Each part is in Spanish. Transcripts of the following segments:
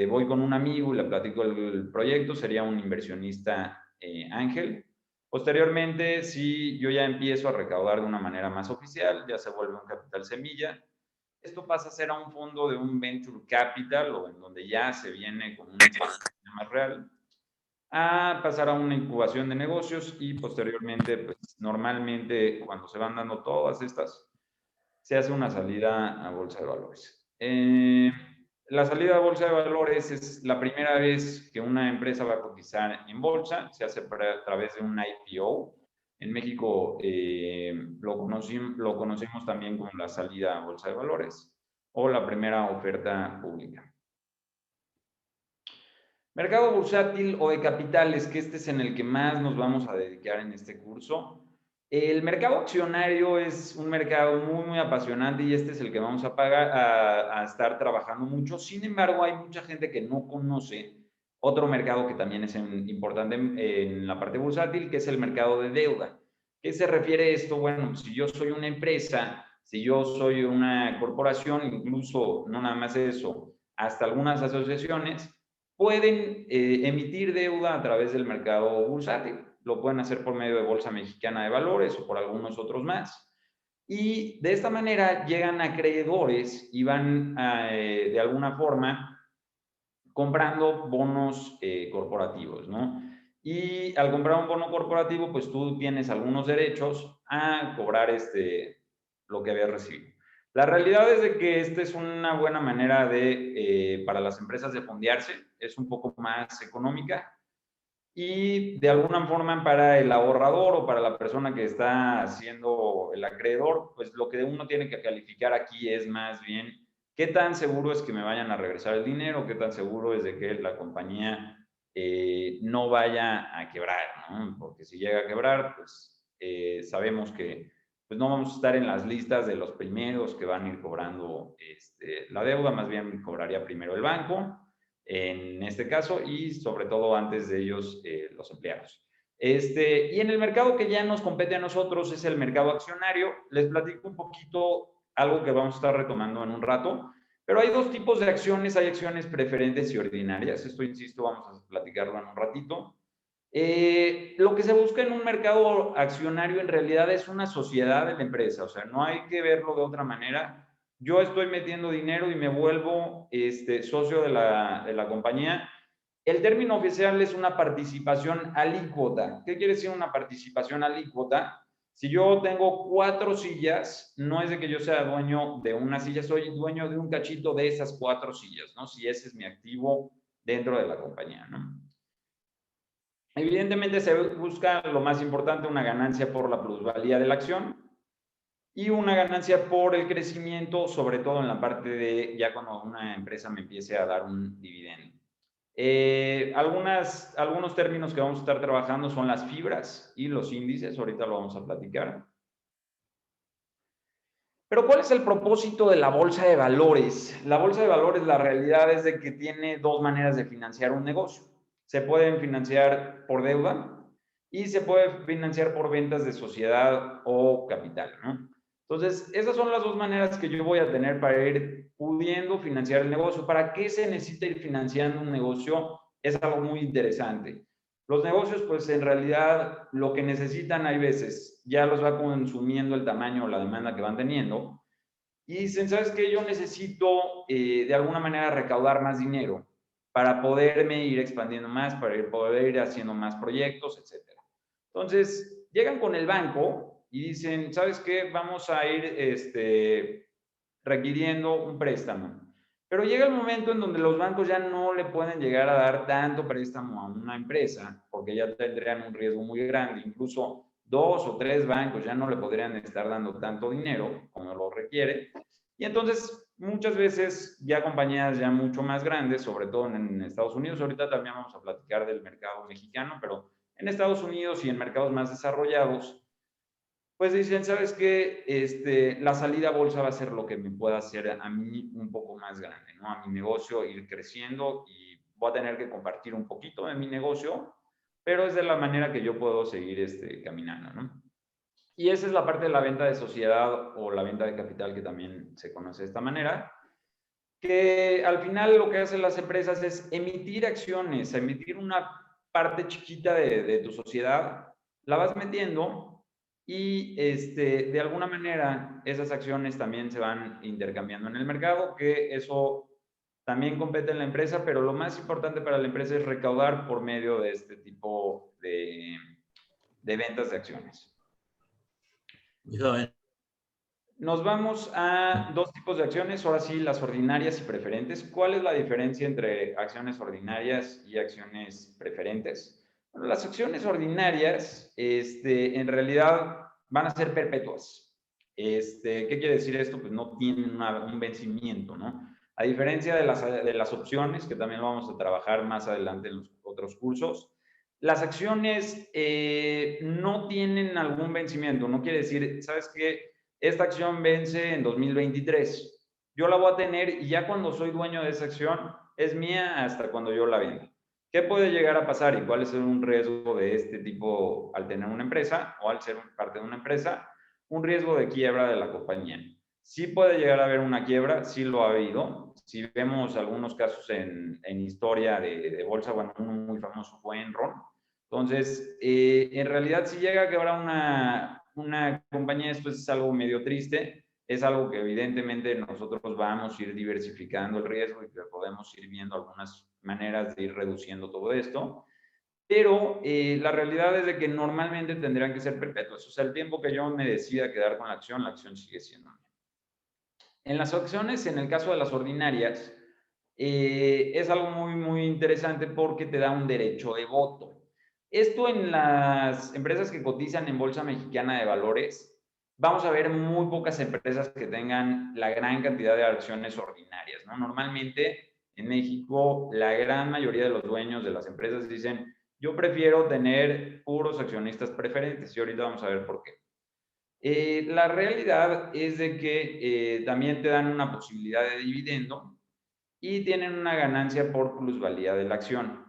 voy con un amigo y le platico el proyecto, sería un inversionista ángel. Posteriormente, si yo ya empiezo a recaudar de una manera más oficial, ya se vuelve un capital semilla. Esto pasa a ser a un fondo de un venture capital o en donde ya se viene con una estrategia más real, a pasar a una incubación de negocios y posteriormente, pues normalmente cuando se van dando todas estas, se hace una salida a bolsa de valores. La salida a bolsa de valores es la primera vez que una empresa va a cotizar en bolsa, se hace a través de un IPO. En México lo conocemos también como la salida a bolsa de valores o la primera oferta pública. Mercado bursátil o de capitales, que este es en el que más nos vamos a dedicar en este curso. El mercado accionario es un mercado muy, muy apasionante y este es el que vamos a pagar, a estar trabajando mucho. Sin embargo, hay mucha gente que no conoce otro mercado que también es importante en la parte bursátil, que es el mercado de deuda. ¿Qué se refiere a esto? Bueno, si yo soy una empresa, si yo soy una corporación, incluso no nada más eso, hasta algunas asociaciones, pueden emitir deuda a través del mercado bursátil. Lo pueden hacer por medio de Bolsa Mexicana de Valores o por algunos otros más. Y de esta manera llegan acreedores y van de alguna forma comprando bonos corporativos, ¿no? Y al comprar un bono corporativo, pues tú tienes algunos derechos a cobrar lo que habías recibido. La realidad es de que esta es una buena manera para las empresas de fondearse, es un poco más económica y de alguna forma para el ahorrador o para la persona que está haciendo el acreedor, pues lo que uno tiene que calificar aquí es más bien qué tan seguro es que me vayan a regresar el dinero, qué tan seguro es de que la compañía no vaya a quebrar, ¿no? Porque si llega a quebrar, pues sabemos que pues no vamos a estar en las listas de los primeros que van a ir cobrando la deuda, más bien cobraría primero el banco en este caso, y sobre todo antes de ellos los empleados. Y en el mercado que ya nos compete a nosotros es el mercado accionario. Les platico un poquito algo que vamos a estar retomando en un rato, pero hay dos tipos de acciones, hay acciones preferentes y ordinarias. Esto, insisto, vamos a platicarlo en un ratito. Lo que se busca en un mercado accionario en realidad es una sociedad de la empresa, o sea, no hay que verlo de otra manera. Yo estoy metiendo dinero y me vuelvo socio de la compañía. El término oficial es una participación alícuota. ¿Qué quiere decir una participación alícuota? Si yo tengo 4 sillas, no es de que yo sea dueño de una silla, soy dueño de un cachito de esas 4 sillas, ¿no? Si ese es mi activo dentro de la compañía, ¿no? Evidentemente se busca lo más importante, una ganancia por la plusvalía de la acción y una ganancia por el crecimiento, sobre todo en la parte de ya cuando una empresa me empiece a dar un dividendo. Algunos términos que vamos a estar trabajando son las fibras y los índices, ahorita lo vamos a platicar. Pero ¿cuál es el propósito de la bolsa de valores? La bolsa de valores, la realidad es de que tiene dos maneras de financiar un negocio. Se pueden financiar por deuda y se puede financiar por ventas de sociedad o capital, ¿no? Entonces, esas son las dos maneras que yo voy a tener para ir pudiendo financiar el negocio. ¿Para qué se necesita ir financiando un negocio? Es algo muy interesante. Los negocios, pues en realidad lo que necesitan hay veces, ya los va consumiendo el tamaño o la demanda que van teniendo. Y dicen, ¿sabes qué? Yo necesito de alguna manera recaudar más dinero para poderme ir expandiendo más, para poder ir haciendo más proyectos, etcétera. Entonces, llegan con el banco y dicen, ¿sabes qué? Vamos a ir requiriendo un préstamo. Pero llega el momento en donde los bancos ya no le pueden llegar a dar tanto préstamo a una empresa, porque ya tendrían un riesgo muy grande, incluso 2 o 3 bancos ya no le podrían estar dando tanto dinero como lo requiere. Y entonces, muchas veces ya compañías ya mucho más grandes, sobre todo en Estados Unidos, ahorita también vamos a platicar del mercado mexicano, pero en Estados Unidos y en mercados más desarrollados, pues dicen, ¿sabes qué? La salida a bolsa va a ser lo que me pueda hacer a mí un poco más grande, ¿no? A mi negocio ir creciendo y voy a tener que compartir un poquito de mi negocio, pero es de la manera que yo puedo seguir caminando, ¿no? Y esa es la parte de la venta de sociedad o la venta de capital que también se conoce de esta manera. que al final lo que hacen las empresas es emitir acciones, emitir una parte chiquita de tu sociedad, la vas metiendo y de alguna manera esas acciones también se van intercambiando en el mercado, que eso también compete en la empresa, pero lo más importante para la empresa es recaudar por medio de este tipo de ventas de acciones. Nos vamos a dos tipos de acciones, ahora sí, las ordinarias y preferentes. ¿Cuál es la diferencia entre acciones ordinarias y acciones preferentes? Bueno, las acciones ordinarias, en realidad van a ser perpetuas. ¿Qué quiere decir esto? Pues no tienen un vencimiento, ¿no? A diferencia de las opciones, que también lo vamos a trabajar más adelante en los otros cursos, las acciones no tienen algún vencimiento. No quiere decir, ¿sabes qué? Esta acción vence en 2023. Yo la voy a tener y ya cuando soy dueño de esa acción, es mía hasta cuando yo la venda. ¿Qué puede llegar a pasar y cuál es un riesgo de este tipo al tener una empresa o al ser parte de una empresa? Un riesgo de quiebra de la compañía. Sí puede llegar a haber una quiebra, sí lo ha habido. Si vemos algunos casos en historia de bolsa, bueno, uno muy famoso fue Enron. Entonces, en realidad, si llega a quebrar una compañía, esto es algo medio triste, es algo que evidentemente nosotros vamos a ir diversificando el riesgo y que podemos ir viendo algunas maneras de ir reduciendo todo esto, pero la realidad es de que normalmente tendrían que ser perpetuos, o sea, el tiempo que yo me decida quedar con la acción sigue siendo mía. En las acciones, en el caso de las ordinarias, es algo muy, muy interesante porque te da un derecho de voto. Esto en las empresas que cotizan en Bolsa Mexicana de Valores, vamos a ver muy pocas empresas que tengan la gran cantidad de acciones ordinarias, ¿no? Normalmente en México, la gran mayoría de los dueños de las empresas dicen, yo prefiero tener puros accionistas preferentes, y ahorita vamos a ver por qué. La realidad es de que también te dan una posibilidad de dividendo y tienen una ganancia por plusvalía de la acción.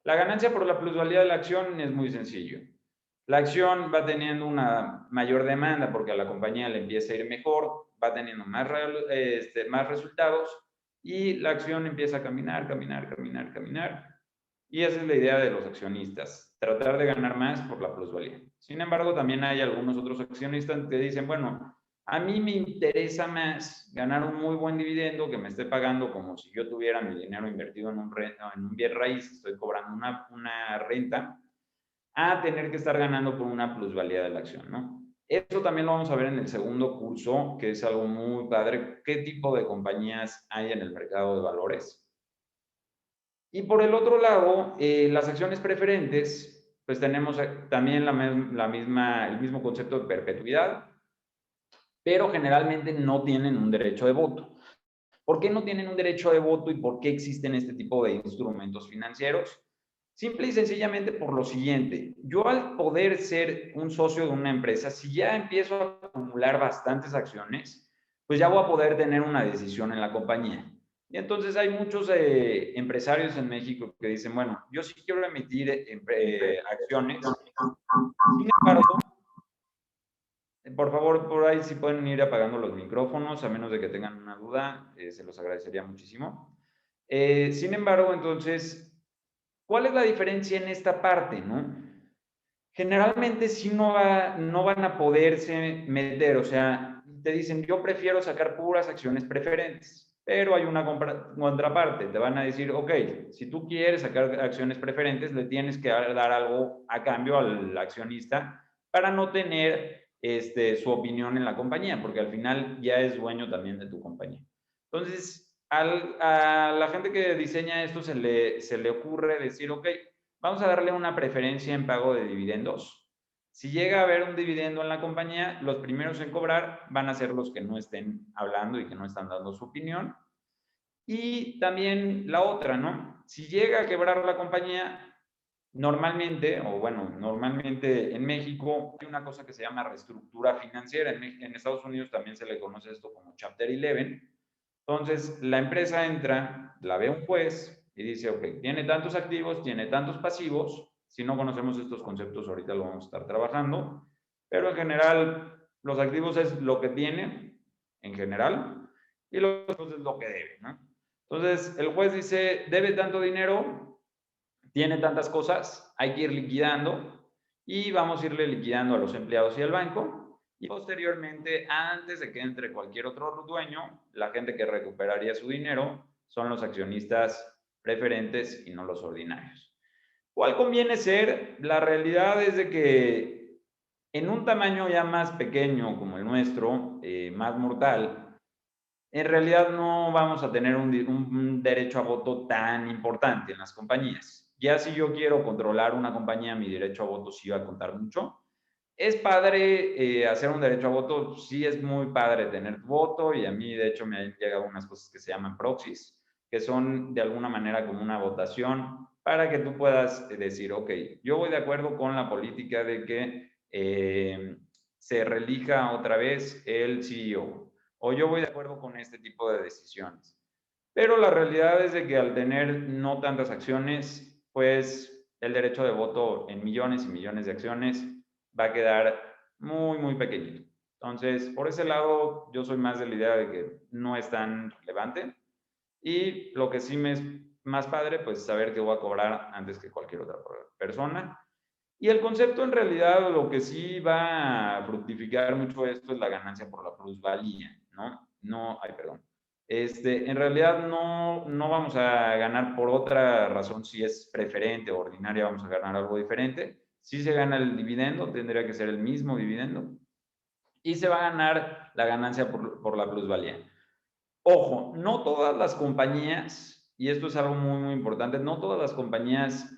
La ganancia por la plusvalía de la acción es muy sencillo. La acción va teniendo una mayor demanda porque a la compañía le empieza a ir mejor, va teniendo más resultados y la acción empieza a caminar, caminar, caminar, caminar. Y esa es la idea de los accionistas, tratar de ganar más por la plusvalía. Sin embargo, también hay algunos otros accionistas que dicen, bueno, a mí me interesa más ganar un muy buen dividendo que me esté pagando como si yo tuviera mi dinero invertido en un bien raíz, estoy cobrando una renta, a tener que estar ganando por una plusvalía de la acción, ¿no? Eso también lo vamos a ver en el segundo curso, que es algo muy padre, qué tipo de compañías hay en el mercado de valores. Y por el otro lado, las acciones preferentes, pues tenemos también el mismo concepto de perpetuidad, pero generalmente no tienen un derecho de voto. ¿Por qué no tienen un derecho de voto y por qué existen este tipo de instrumentos financieros? Simple y sencillamente por lo siguiente, yo al poder ser un socio de una empresa, si ya empiezo a acumular bastantes acciones, pues ya voy a poder tener una decisión en la compañía. Y entonces hay muchos empresarios en México que dicen, bueno, yo sí quiero emitir acciones, sin embargo, por favor, por ahí sí pueden ir apagando los micrófonos, a menos de que tengan una duda, se los agradecería muchísimo. Sin embargo, entonces, ¿cuál es la diferencia en esta parte, no? Generalmente sí no van a poderse meter, o sea, te dicen, yo prefiero sacar puras acciones preferentes, pero hay una contraparte, te van a decir, ok, si tú quieres sacar acciones preferentes, le tienes que dar algo a cambio al accionista para no tener su opinión en la compañía, porque al final ya es dueño también de tu compañía. Entonces, a la gente que diseña esto se le ocurre decir, ok, vamos a darle una preferencia en pago de dividendos. Si llega a haber un dividendo en la compañía, los primeros en cobrar van a ser los que no estén hablando y que no están dando su opinión. Y también la otra, ¿no? Si llega a quebrar la compañía, normalmente, o bueno, normalmente en México hay una cosa que se llama reestructura financiera. En Estados Unidos también se le conoce esto como Chapter 11. Entonces, la empresa entra, la ve un juez y dice, ok, tiene tantos activos, tiene tantos pasivos. Si no conocemos estos conceptos, ahorita lo vamos a estar trabajando. Pero en general, los activos es lo que tiene, en general. y los otros es lo que debe, ¿no? Entonces, el juez dice, debe tanto dinero, tiene tantas cosas, hay que ir liquidando y vamos a irle liquidando a los empleados y al banco. Y posteriormente, antes de que entre cualquier otro dueño, la gente que recuperaría su dinero son los accionistas preferentes y no los ordinarios. ¿Cuál conviene ser? La realidad es de que en un tamaño ya más pequeño como el nuestro, más mortal, en realidad no vamos a tener un derecho a voto tan importante en las compañías. Ya si yo quiero controlar una compañía, mi derecho a voto sí va a contar mucho. Es padre hacer un derecho a voto, sí es muy padre tener tu voto y a mí de hecho me han llegado unas cosas que se llaman proxies, que son de alguna manera como una votación para que tú puedas decir, ok, yo voy de acuerdo con la política de que se reelija otra vez el CEO o yo voy de acuerdo con este tipo de decisiones. Pero la realidad es de que al tener no tantas acciones, pues el derecho de voto en millones y millones de acciones va a quedar muy, muy pequeñito. Entonces, por ese lado, yo soy más de la idea de que no es tan relevante. Y lo que sí me es más padre, pues saber que voy a cobrar antes que cualquier otra persona. Y el concepto en realidad lo que sí va a fructificar mucho esto es la ganancia por la plusvalía, ¿no? No, ay, perdón. En realidad no vamos a ganar por otra razón si es preferente o ordinaria, vamos a ganar algo diferente. Si se gana el dividendo, tendría que ser el mismo dividendo. Y se va a ganar la ganancia por la plusvalía. Ojo, no todas las compañías, y esto es algo muy, muy importante, no todas las compañías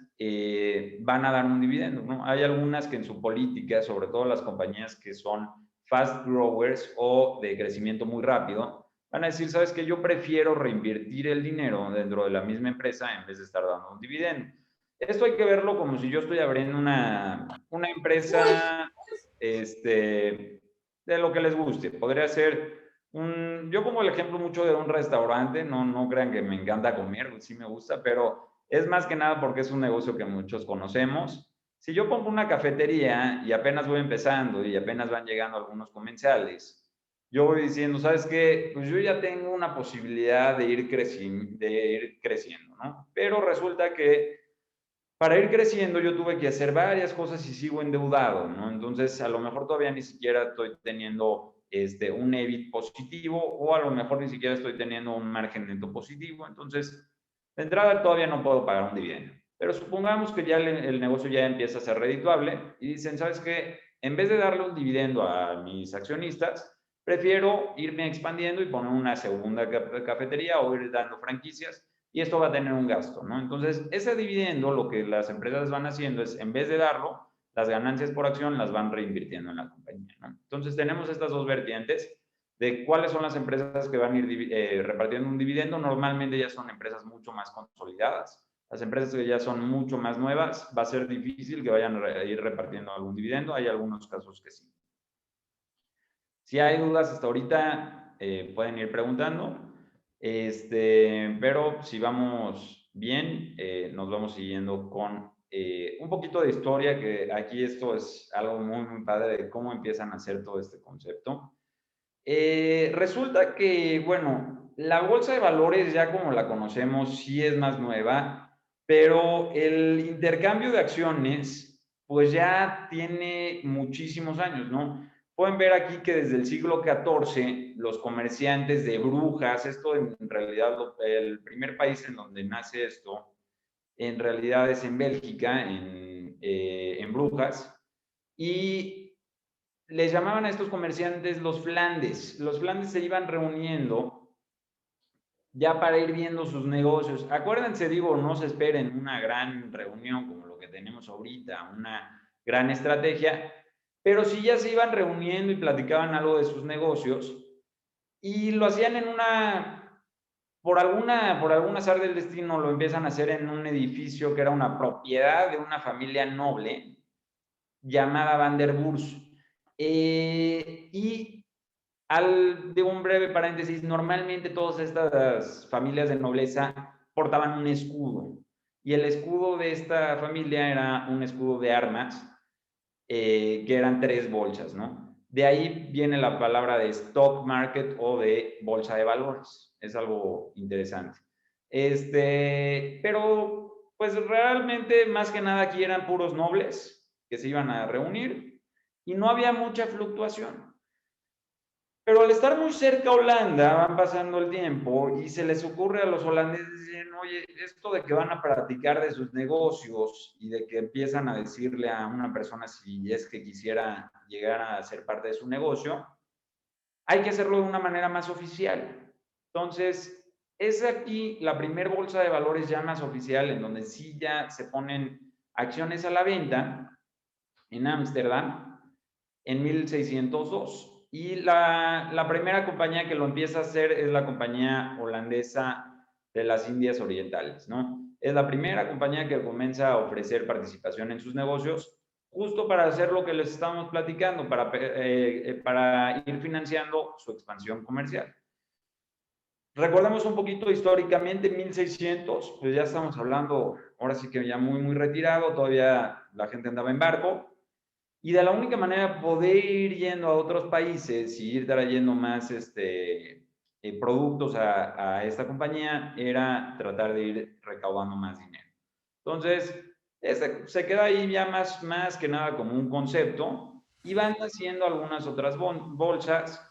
van a dar un dividendo, ¿no? Hay algunas que en su política, sobre todo las compañías que son fast growers o de crecimiento muy rápido, van a decir, ¿sabes qué? Yo prefiero reinvertir el dinero dentro de la misma empresa en vez de estar dando un dividendo. Esto hay que verlo como si yo estoy abriendo una empresa de lo que les guste. Podría ser yo pongo el ejemplo mucho de un restaurante, no crean que me encanta comer, sí me gusta, pero es más que nada porque es un negocio que muchos conocemos. Si yo pongo una cafetería y apenas voy empezando y apenas van llegando algunos comensales, yo voy diciendo, ¿sabes qué? Pues yo ya tengo una posibilidad de ir creciendo, ¿no? Pero resulta que para ir creciendo yo tuve que hacer varias cosas y sigo endeudado, ¿no? Entonces, a lo mejor todavía ni siquiera estoy teniendo un EBIT positivo o a lo mejor ni siquiera estoy teniendo un margen neto positivo. Entonces, de entrada todavía no puedo pagar un dividendo. Pero supongamos que ya el negocio ya empieza a ser redituable y dicen, ¿sabes qué? En vez de darle un dividendo a mis accionistas, prefiero irme expandiendo y poner una segunda cafetería o ir dando franquicias y esto va a tener un gasto, ¿no? Entonces, ese dividendo, lo que las empresas van haciendo es, en vez de darlo, las ganancias por acción las van reinvirtiendo en la compañía, ¿no? Entonces, tenemos estas dos vertientes de cuáles son las empresas que van a ir repartiendo un dividendo. Normalmente ya son empresas mucho más consolidadas. Las empresas que ya son mucho más nuevas, va a ser difícil que vayan a ir repartiendo algún dividendo. Hay algunos casos que sí. Si hay dudas hasta ahorita, pueden ir preguntando. Pero si vamos bien, nos vamos siguiendo con un poquito de historia, que aquí esto es algo muy, muy padre de cómo empiezan a hacer todo este concepto. Resulta que, bueno, la bolsa de valores ya como la conocemos sí es más nueva, pero el intercambio de acciones pues ya tiene muchísimos años, ¿no? Pueden ver aquí que desde el siglo XIV los comerciantes de Brujas, esto en realidad el primer país en donde nace esto, en realidad es en Bélgica, en Brujas, y les llamaban a estos comerciantes los Flandes. Los Flandes se iban reuniendo ya para ir viendo sus negocios. Acuérdense, digo, no se esperen una gran reunión como lo que tenemos ahorita, una gran estrategia, pero sí ya se iban reuniendo y platicaban algo de sus negocios y lo hacían por algún azar del destino, lo empiezan a hacer en un edificio que era una propiedad de una familia noble llamada Van der Burs. Y de un breve paréntesis, normalmente todas estas familias de nobleza portaban un escudo. Y el escudo de esta familia era un escudo de armas, que eran tres bolsas, ¿no? De ahí viene la palabra de stock market o de bolsa de valores. Es algo interesante. Pero pues realmente más que nada aquí eran puros nobles que se iban a reunir y no había mucha fluctuación. Pero al estar muy cerca a Holanda, van pasando el tiempo y se les ocurre a los holandeses, dicen, oye, esto de que van a practicar de sus negocios y de que empiezan a decirle a una persona si es que quisiera llegar a ser parte de su negocio, hay que hacerlo de una manera más oficial. Entonces, es aquí la primer bolsa de valores ya más oficial, en donde sí ya se ponen acciones a la venta en Ámsterdam en 1602. Y la primera compañía que lo empieza a hacer es la compañía holandesa de las Indias Orientales, ¿no? Es la primera compañía que comienza a ofrecer participación en sus negocios, justo para hacer lo que les estamos platicando, para ir financiando su expansión comercial. Recordemos un poquito históricamente, 1600, pues ya estamos hablando, ahora sí que ya muy, muy retirado, todavía la gente andaba en barco, y de la única manera de poder ir yendo a otros países y ir trayendo más productos a esta compañía era tratar de ir recaudando más dinero. Entonces, se queda ahí ya más que nada como un concepto y van haciendo algunas otras bolsas.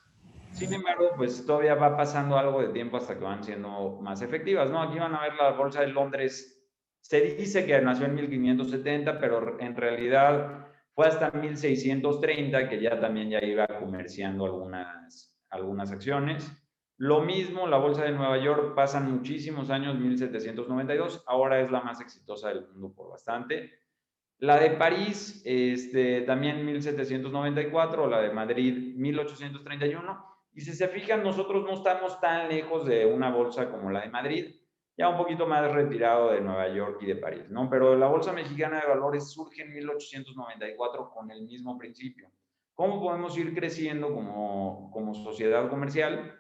Sin embargo, pues todavía va pasando algo de tiempo hasta que van siendo más efectivas, ¿no? Aquí van a ver la bolsa de Londres. Se dice que nació en 1570, pero en realidad fue hasta 1630 que ya también ya iba comerciando algunas acciones. Lo mismo, la bolsa de Nueva York pasan muchísimos años, 1792, ahora es la más exitosa del mundo por bastante. La de París, también 1794, la de Madrid, 1831. Y si se fijan, nosotros no estamos tan lejos de una bolsa como la de Madrid, ya un poquito más retirado de Nueva York y de París, ¿no? Pero la Bolsa Mexicana de Valores surge en 1894 con el mismo principio. ¿Cómo podemos ir creciendo como sociedad comercial?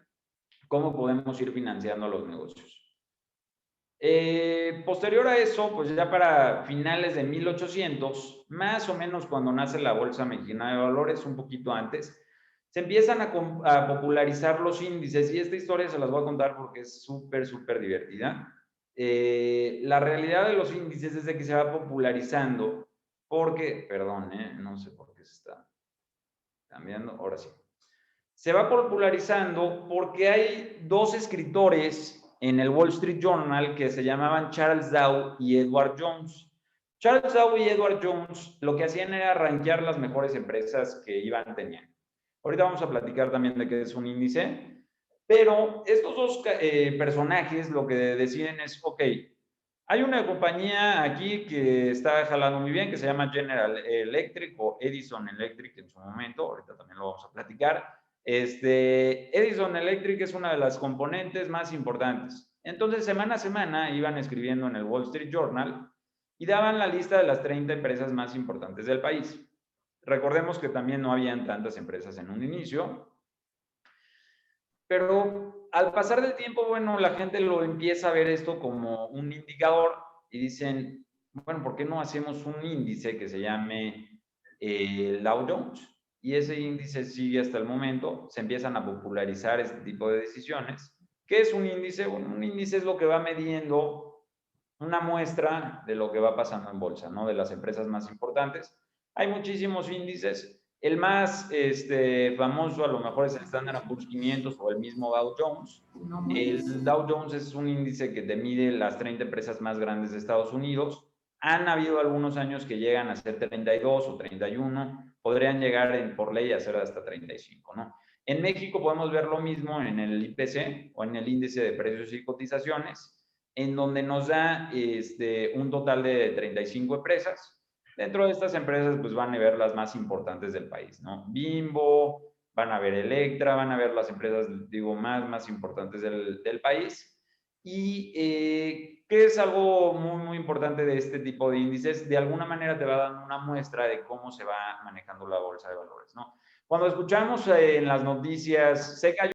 ¿Cómo podemos ir financiando los negocios? Posterior a eso, pues ya para finales de 1800, más o menos cuando nace la Bolsa Mexicana de Valores, un poquito antes, se empiezan a popularizar los índices y esta historia se las voy a contar porque es súper, súper divertida. La realidad de los índices es de que se va popularizando porque, perdón, no sé por qué se está cambiando, ahora sí. Se va popularizando porque hay dos escritores en el Wall Street Journal que se llamaban Charles Dow y Edward Jones. Charles Dow y Edward Jones lo que hacían era rankear las mejores empresas que iban teniendo. Ahorita vamos a platicar también de qué es un índice, pero estos dos personajes lo que deciden es, ok, hay una compañía aquí que está jalando muy bien, que se llama General Electric o Edison Electric en su momento, ahorita también lo vamos a platicar. Edison Electric es una de las componentes más importantes. Entonces, semana a semana iban escribiendo en el Wall Street Journal y daban la lista de las 30 empresas más importantes del país. Recordemos que también no habían tantas empresas en un inicio, pero al pasar del tiempo, bueno, la gente lo empieza a ver esto como un indicador y dicen, bueno, ¿por qué no hacemos un índice que se llame Dow Jones? Y ese índice sigue hasta el momento, se empiezan a popularizar este tipo de decisiones. ¿Qué es un índice? Bueno, un índice es lo que va midiendo una muestra de lo que va pasando en bolsa, ¿no? De las empresas más importantes. Hay muchísimos índices. El más famoso a lo mejor es el Standard & Poor's 500 o el mismo Dow Jones. El Dow Jones es un índice que te mide las 30 empresas más grandes de Estados Unidos. Han habido algunos años que llegan a ser 32 o 31, podrían llegar por ley a ser hasta 35, ¿no? En México podemos ver lo mismo en el IPC o en el índice de precios y cotizaciones, en donde nos da un total de 35 empresas. Dentro de estas empresas, pues van a ver las más importantes del país, ¿no? Bimbo, van a ver Electra, van a ver las empresas, digo, más importantes del país. Y que es algo muy, muy importante de este tipo de índices, de alguna manera te va dando una muestra de cómo se va manejando la bolsa de valores, ¿no? Cuando escuchamos en las noticias, se cayó